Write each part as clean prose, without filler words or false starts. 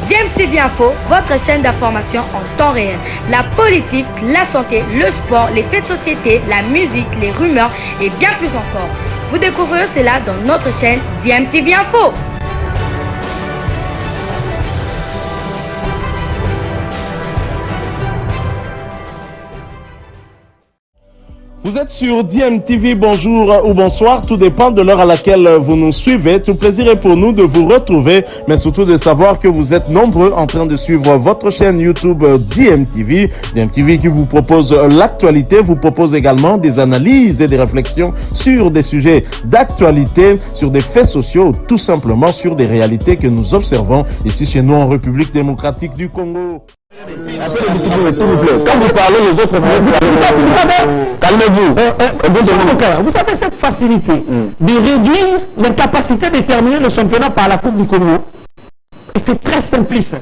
DMTV Info, votre chaîne d'information en temps réel. La politique, la santé, le sport, les faits de société, la musique, les rumeurs et bien plus encore. Vous découvrirez cela dans notre chaîne DMTV Info. Vous êtes sur DMTV, bonjour ou bonsoir, tout dépend de l'heure à laquelle vous nous suivez. Tout plaisir est pour nous de vous retrouver, mais surtout de savoir que vous êtes nombreux en train de suivre votre chaîne YouTube DMTV. DMTV qui vous propose l'actualité, vous propose également des analyses et des réflexions sur des sujets d'actualité, sur des faits sociaux, tout simplement sur des réalités que nous observons ici chez nous en République démocratique du Congo. Quand vous parlez, les autres calmez-vous. Vous savez cette facilité de réduire l'incapacité de terminer le championnat par la Coupe du Congo. Et c'est très simpliste.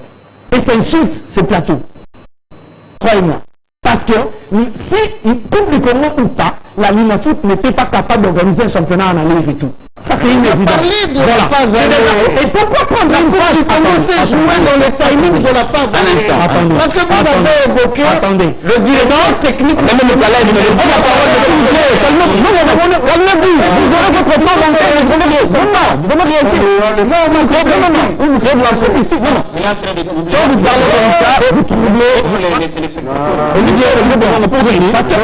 Et ça insulte ce plateau. Croyez-moi. Parce que si une Coupe du Congo ou pas, la Linafoot n'était pas capable d'organiser un championnat en aller-retour. Ça c'est inévident. Et pourquoi prendre une phase du Congo c'est jouer dans le timing de la phase? Parce que vous avez évoqué le directeur technique. Même le palais, vous n'avez pas la parole de calmez-vous. Vous aurez votre temps dans le vous donnez rien ici. Non, vous créez de l'entreprise. Quand vous parlez comme ça, vous troublez les téléspectateurs. Olivier, parce que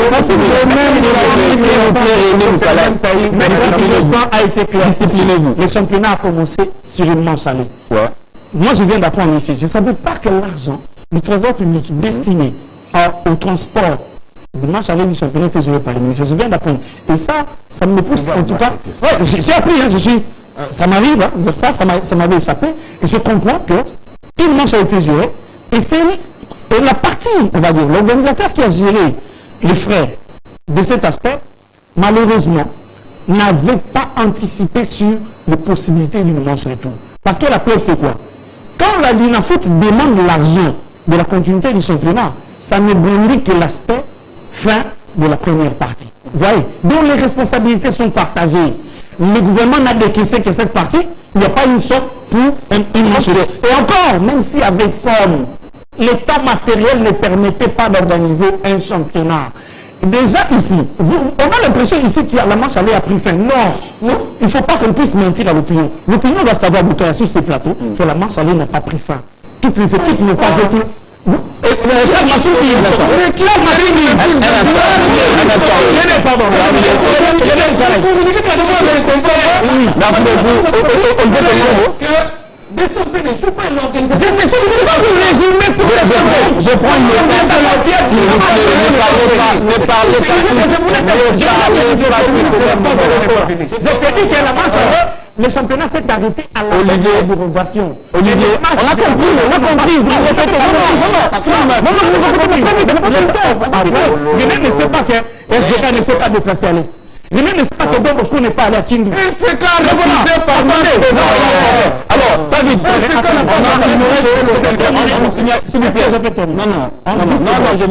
le sang a été clair. Le championnat a commencé sur une manche allée. Moi, je viens d'apprendre ici. Je ne savais pas que l'argent du trésor public destiné au transport du manche allée du championnat était géré par le ministère. Je viens d'apprendre. Et ça me pousse en tout cas. Ouais, j'ai appris, ça m'arrive, ça m'avait échappé. Et je comprends que une manche a été gérée. Et c'est la partie, on va dire, l'organisateur qui a géré les frais de cet aspect, malheureusement, n'avait pas anticipé sur les possibilités d'une manche retour. Parce que la preuve, c'est quoi? Quand la Linafoot demande l'argent de la continuité du championnat, ça ne brandit que l'aspect fin de la première partie. Vous voyez? Donc les responsabilités sont partagées. Le gouvernement n'a décaissé que cette partie, il n'y a pas une sorte pour une manche retour. Et encore, même s'il y avait forme, l'état matériel ne permettait pas d'organiser un championnat. Déjà ici, on a l'impression ici que la manche allée a pris fin. Non, il ne faut pas qu'on puisse mentir à l'opinion. L'opinion doit savoir, vous sur ces plateaux, que la manche allée n'a pas pris fin. Toutes les équipes n'ont pas été... Je prends ne parlez pas. Le championnat s'est arrêté à la dérogation. Olivier, on a compris. Je ne sais pas que SGK ne s'est pas déplacé à l'Est. Je ne sais pas que Don Bosco n'est pas allé à Kindu. C'est quand refusé par alors, ça vite. Non, je ne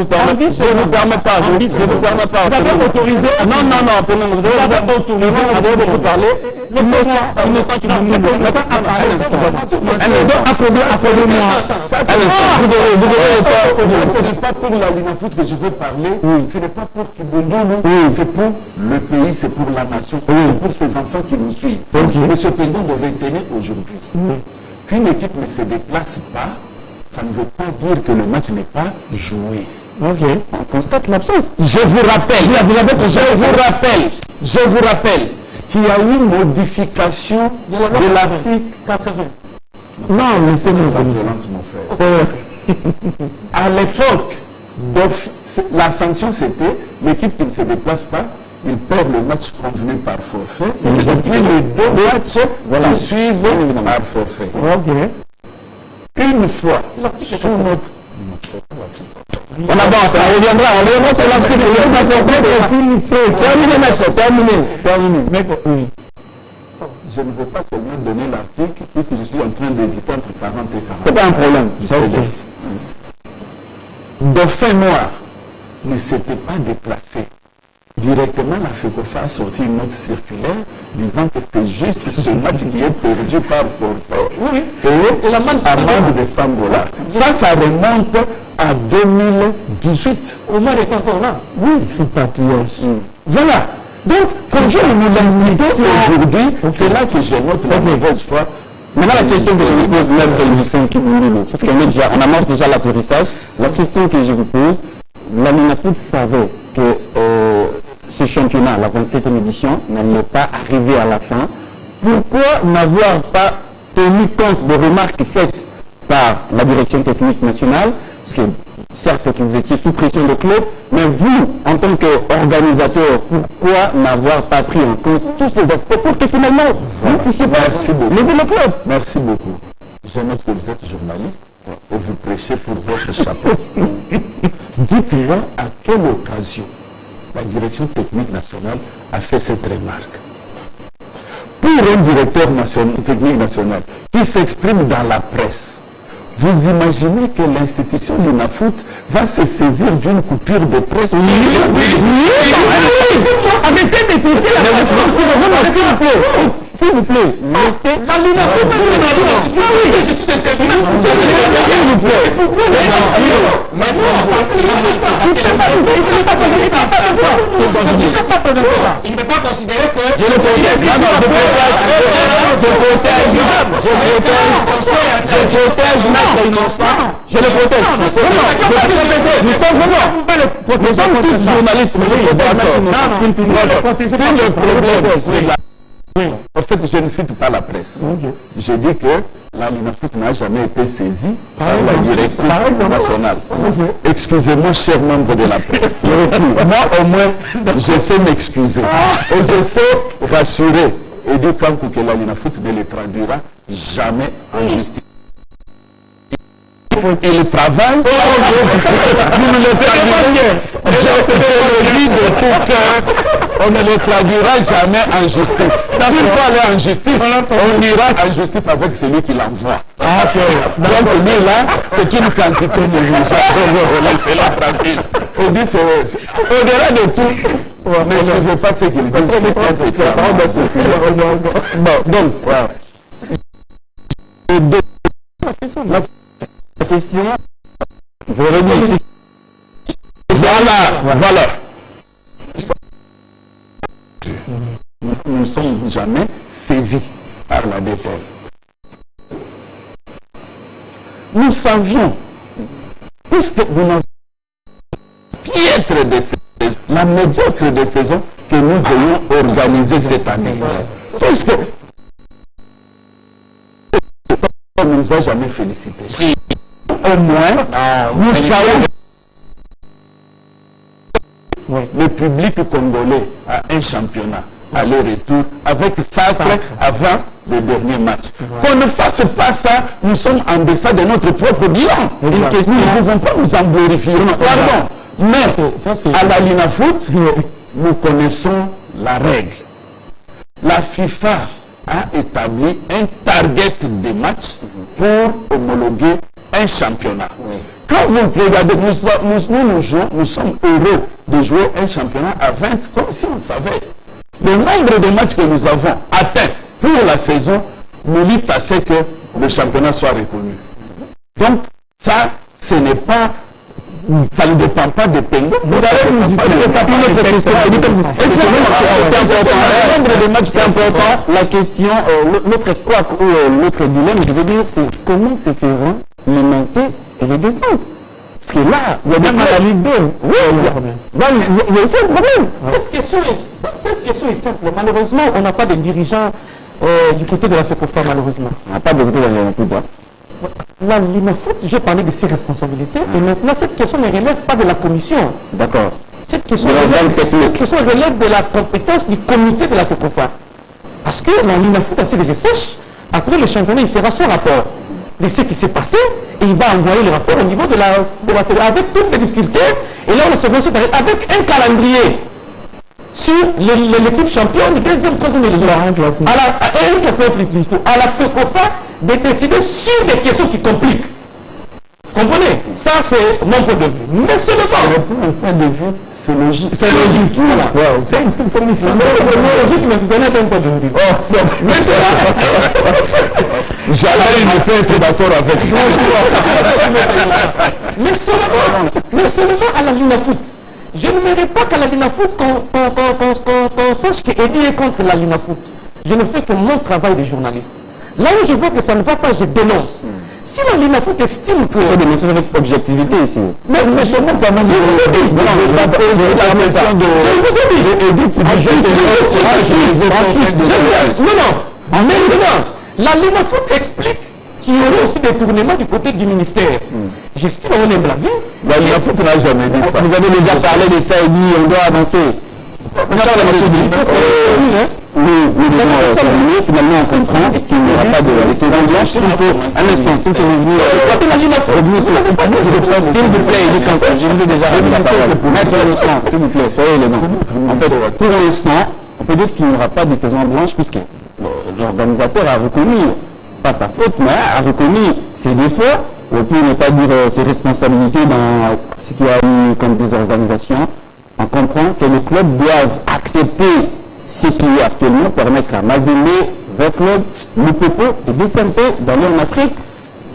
vous permets pas. Vous avez autorisé. Non, vous avez autorisé. Vous avez beaucoup parlé. Ce n'est pas pour la Linafoot que je veux parler. Ce n'est pas pour Kibundulu. C'est pour le pays, c'est pour la nation. C'est pour ces enfants qui nous suivent. Et ce que nous devons tenir aujourd'hui. Qu'une équipe ne se déplace pas, ça ne veut pas dire que le match n'est pas joué. On constate l'absence. Je vous rappelle qu'il y a eu une modification de l'article 80. Non, laissez-moi mon frère. À l'époque, la sanction c'était l'équipe qui ne se déplace pas, ils perdent le match convenu par forfait, et puis les deux matchs suivent par forfait. Une fois, sous notre... On reviendra sur l'article. Terminé. Je ne veux pas seulement donner l'article, puisque je suis en train d'hésiter entre 40 et 40. C'est pas un problème. Dauphin Noir ne s'était pas déplacé directement la FECOFA a sorti une note circulaire disant que c'est juste ce match qui est perdu par forfait. Oui. Et l'amende de Sambola. Ça remonte à 2018. Omar est encore là. Oui, Tripatrios. Voilà. Donc, quand je nous l'invite aujourd'hui, c'est là que je note la mauvaise foi. Maintenant, la question que je vous pose, même télévision qui nous parce qu'on amorce déjà l'atterrissage. La question que je vous pose, la Linafoot savait que ce championnat, la 27e édition, n'allait pas arriver à la fin. Pourquoi n'avoir pas tenu compte des remarques faites par la direction technique nationale? Parce que certes que vous étiez sous pression de club, mais vous, en tant qu'organisateur, pourquoi n'avoir pas pris en compte tous ces aspects pour que finalement vous puissiez pas lever le club? Merci beaucoup. Je note que vous êtes journaliste et vous prêchez pour votre chapeau. Dites-moi à quelle occasion la direction technique nationale a fait cette remarque. Pour un directeur technique national qui s'exprime dans la presse, vous imaginez que l'institution Linafoot va se saisir d'une coupure de presse? Arrêtez de tirer s'il vous plaît, la Linafoot il ne peut pas considérer que je le je le protège. Nous sommes tous journalistes. En fait, je ne cite pas la presse. Je dis que la Linafoot n'a jamais été saisie par la direction nationale. Excusez-moi, chers membres de la presse. Moi, au moins, je sais m'excuser. Et je sais rassurer et dire que la Linafoot ne le traduira jamais en justice. Et le travail, nous ne le traduirons, je le dis de tout cœur, on ne le traduira jamais en justice. S'il faut aller en justice, on ira en justice avec celui qui l'envoie. Donc lui là, c'est une quantité de justice. Laissez-la tranquille. On dit au-delà de tout, mais je ne veux pas ce qu'il dit. Donc, voilà. La question, voilà. Nous ne sommes jamais saisis par la DPL. Nous savions, puisque nous n'avons piètre de saison, la médiocre de saison que nous ayons organisée cette année. Puisque on ne nous a jamais félicités. Au moins, nous savons le public congolais a un championnat aller-retour avec Sacre avant le dernier match. Qu'on ne fasse pas ça, nous sommes en deçà de notre propre bilan. Nous ne pouvons pas nous en glorifier. Pardon. Mais à la Linafoot, nous connaissons la règle. La FIFA a établi un target de matchs pour homologuer un championnat. Quand vous regardez, nous jouons, nous sommes heureux de jouer un championnat à 20, comme si on savait. Le nombre de matchs que nous avons atteint pour la saison nous lit à ce que le championnat soit reconnu. Donc, ça, ce n'est pas, ça ne dépend pas de Pengo. Vous allez nous dire que ça peut le nombre de matchs, c'est important. La question, l'autre quoi ou l'autre dilemme, je veux dire, c'est comment se feront les montées et les descentes. Parce que là, il y a même la Ligue 2. Oui, il y a aussi un problème. Cette question est simple. Malheureusement, on n'a pas de dirigeants du côté de la FECOFA, malheureusement. On n'a pas de côté de la FECOFA. La Linafoot, j'ai parlé de ses responsabilités, et maintenant cette question ne relève pas de la commission. D'accord. Cette question relève de la compétence du comité de la FECOFA. Parce que la Linafoot a ses recherches, après le championnat, il fera son rapport de ce qui s'est passé, et il va envoyer le rapport au niveau de la fédération, avec toutes les difficultés, et là on se voit avec un calendrier sur l'équipe championne, deuxième, troisième édition. À la FECOFA de décider sur des questions qui compliquent. Vous comprenez? Ça, c'est mon point de vue. Mais c'est le point de vue, C'est logique. C'est logique. Voilà. Ouais, c'est une commission. Logique, mais vous connaissez un peu de rue. Jamais il ne peut être d'accord avec ça. Mais seulement à la Linafoot. Je n'aimerais pas qu'à la Linafoot qu'on sache qu'Eddie est contre la Linafoot. Je ne fais que mon travail de journaliste. Là où je vois que ça ne va pas, je dénonce. Si la Linafoot estime que... Il faut dénoncer avec objectivité ici. Mais seulement quand même... Je vous ai dit. Non, maintenant, la Linafoot explique qu'il y aurait aussi des tournements du côté du ministère. J'estime qu'on aime la vie. La Linafoot n'a jamais dit ça. Vous avez déjà parlé de ça et dit on doit avancer. Finalement on comprend qu'il n'y aura pas de saison blanche. S'il faut, un instant, s'il faut revenir. S'il vous plaît, je vous ai déjà donné la parole. Maître Innocent, s'il vous plaît, soyez élégant. En fait, pour l'instant, on peut dire qu'il n'y aura pas de saison blanche puisque l'organisateur a reconnu, pas sa faute, mais a reconnu ses défauts, ou puis ne pas dire ses responsabilités dans ce qu'il y a eu comme désorganisation. On comprend que les clubs doivent accepter ce qui est actuellement, permettre à Mazembe, Club, Lupopo et DSMP d'aller en Afrique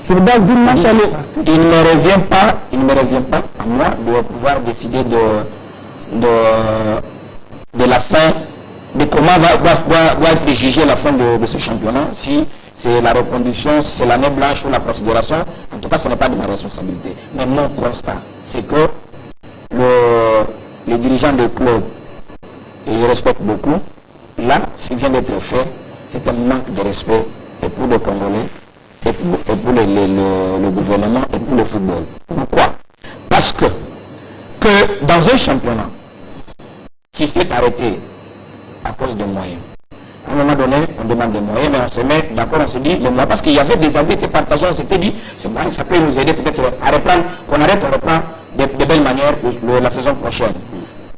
sur base d'une manche aller. Il ne me revient pas à moi de pouvoir décider de la fin, de comment va être jugée la fin de ce championnat, si c'est la reconduction, si c'est l'année blanche ou la considération. En tout cas, ce n'est pas de ma responsabilité. Mais mon constat, c'est que les dirigeants des clubs, et je respecte beaucoup, là, ce qui vient d'être fait, c'est un manque de respect et pour les Congolais, et pour le gouvernement, et pour le football. Pourquoi? Parce que dans un championnat qui s'est arrêté à cause des moyens, à un moment donné, on demande des moyens, mais on se met d'accord, on se dit, les moyens, parce qu'il y avait des avis qui étaient partagés, on s'était dit, ça peut nous aider peut-être à reprendre, qu'on arrête, on reprend de belles manières la saison prochaine.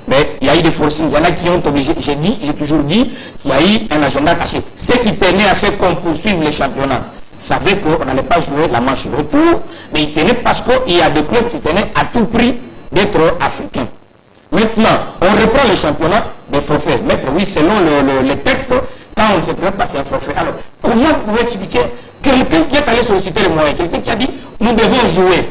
Mais il y a eu des forcings, il y en a qui ont obligé, j'ai toujours dit qu'il y a eu un agenda caché. Ce qui tenait à faire qu'on poursuive les championnats, savaient qu'on n'allait pas jouer la manche retour, mais ils tenaient parce qu'il y a des clubs qui tenaient à tout prix d'être africains. Maintenant, on reprend le championnat des forfaits. Maître, oui, selon les textes, quand on ne se présente pas, c'est un forfait. Alors, comment vous pouvez expliquer quelqu'un qui est allé solliciter les moyens, quelqu'un qui a dit, nous devons jouer.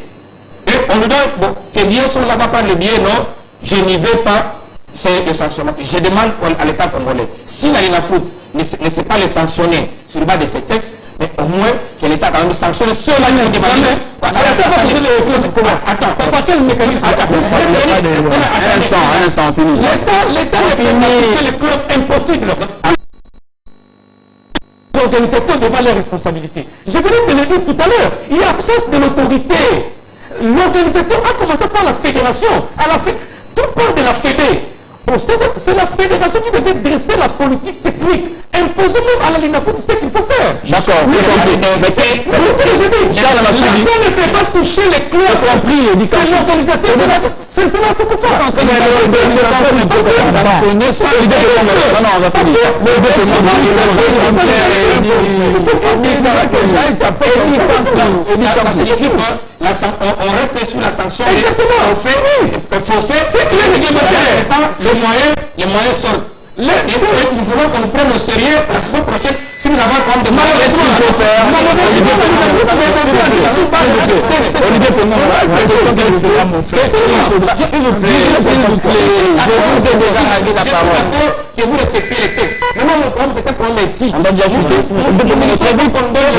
Et on nous donne, bon, tes billets sont là-bas par les billets, non, je n'y vais pas, c'est le sanctionnement. Je demande à l'État congolais, si la Linafoot ne sait pas les sanctionner sur le bas de ces textes, mais au moins que l'État quand même sanctionne ceux-là qui ont demandé. Attends, par quel mécanisme? Un instant, fini. L'État ne peut pas toucher les clubs impossibles. L'organisateur devant les responsabilités. Je venais de le dire tout à l'heure, il y a absence de l'autorité. L'organisateur a commencé par la fédération. Tout part de la fédé. C'est la fédération qui devait dresser la politique technique. Imposer même à la Linafoot ce qu'il faut faire. D'accord, mais c'est ce que je dis. L'État ne peut pas toucher les clubs. C'est l'organisateur de la... C'est la fédération. On reste sur la sanction. Exactement. Forfait, c'est que les moyens sortent. Il faut qu'on nous prenne au sérieux la semaine prochaine si nous avons comme de que vous respectez les textes. Maintenant, mon problème, c'est un problème éthique. On doit déjà chuter. On doit les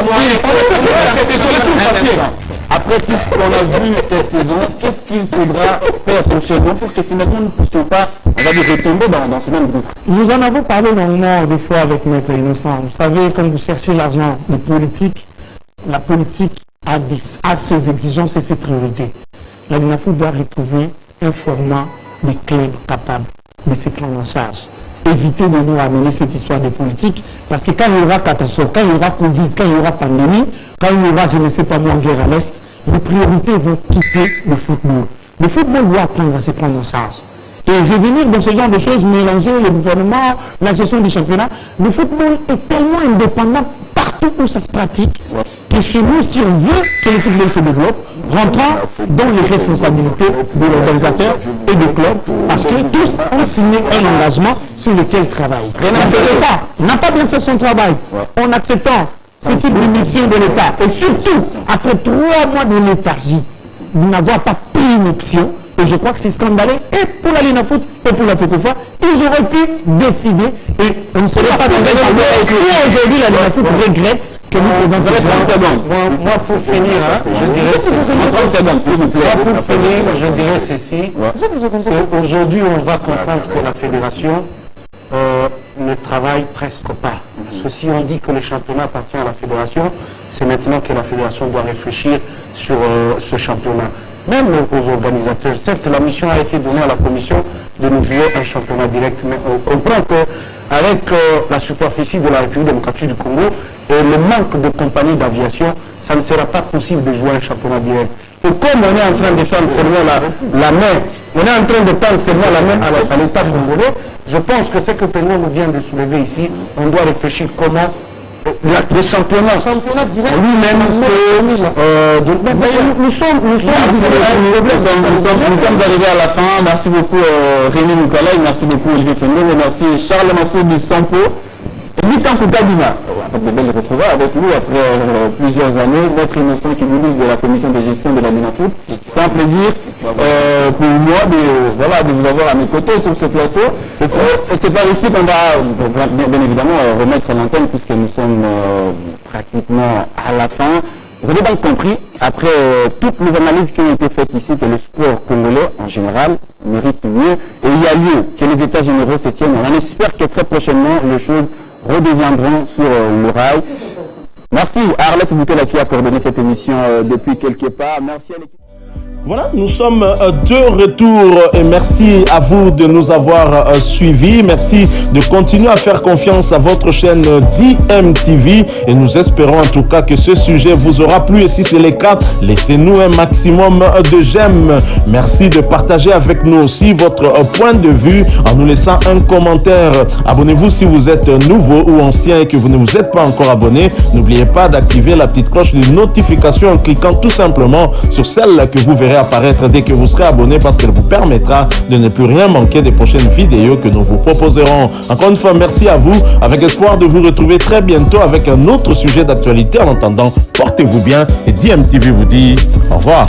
moyens. Après tout ce qu'on a vu cette saison, qu'est-ce qu'il faudra faire prochainement pour que finalement nous ne puissions pas, on va dire, retomber dans ce même groupe? Nous en avons parlé longuement des fois avec Maître Innocent. Vous savez, quand vous cherchez l'argent de politique, la politique a ses exigences et ses priorités. La Linafoot doit retrouver un format de clubs capables de se prendre en charge. Éviter de nous amener cette histoire de politique, parce que quand il y aura catastrophe, quand il y aura Covid, quand il y aura pandémie, quand il y aura, je ne sais pas moi, guerre à l'Est, les priorités vont quitter le football. Le football doit apprendre à se prendre en charge. Et revenir dans ce genre de choses, mélanger le gouvernement, la gestion du championnat, le football est tellement indépendant partout où ça se pratique, que chez nous, si on veut que le football se développe, rentrant dans les responsabilités de l'organisateur et du club, parce que tous ont signé un engagement sur lequel ils travaillent. L'État n'a pas bien fait son travail en acceptant ce type d'émission de l'État. Et surtout, après 3 mois de léthargie, de n'avoir pas pris une option, et je crois que c'est scandaleux, et pour la Linafoot et pour la FECOFA, ils auraient pu décider, et on ne serait pas dans un endroit où aujourd'hui la Linafoot regrette que nous présentons 30 secondes. Moi, pour finir, je dirais ceci. Aujourd'hui, on va comprendre que la fédération ne travaille presque pas. Parce que si on dit que le championnat appartient à la fédération, c'est maintenant que la fédération doit réfléchir sur ce championnat. Même aux organisateurs, certes, la mission a été donnée à la commission de nous jouer un championnat direct, mais on comprend qu'avec la superficie de la République démocratique du Congo et le manque de compagnies d'aviation, ça ne sera pas possible de jouer un championnat direct. Et comme on est en train de tendre seulement la main, à l'État congolais, je pense que ce que Pénon nous vient de soulever ici, on doit réfléchir comment le championnat lui-même nous sommes arrivés à la fin. Merci beaucoup Rémi Nicolas, merci beaucoup Olivier Kendo, merci Charles Massou du Sampo. Mitan Koukadina, de belles retrouvailles avec nous après plusieurs années, notre innocent qui vous dit de la commission de gestion de la Linafoot. C'est un plaisir pour moi de vous avoir à mes côtés sur ce plateau. C'est par ici qu'on va bien évidemment remettre l'antenne puisque nous sommes pratiquement à la fin. Vous avez donc compris, après toutes les analyses qui ont été faites ici, que le sport congolais en général mérite mieux et il y a lieu que les états généraux se tiennent. On espère que très prochainement les choses redeviendront sur le rail. Merci à Arlette Boutella qui a coordonné cette émission depuis quelque part. Merci à l'équipe. Voilà, nous sommes de retour et merci à vous de nous avoir suivis. Merci de continuer à faire confiance à votre chaîne DMTV et nous espérons en tout cas que ce sujet vous aura plu et si c'est le cas, laissez-nous un maximum de j'aime. Merci de partager avec nous aussi votre point de vue en nous laissant un commentaire. Abonnez-vous si vous êtes nouveau ou ancien et que vous ne vous êtes pas encore abonné. N'oubliez pas d'activer la petite cloche de notification en cliquant tout simplement sur celle que vous verrez apparaître dès que vous serez abonné parce qu'elle vous permettra de ne plus rien manquer des prochaines vidéos que nous vous proposerons. Encore une fois, merci à vous, avec espoir de vous retrouver très bientôt avec un autre sujet d'actualité. En attendant, portez-vous bien et DMTV vous dit au revoir.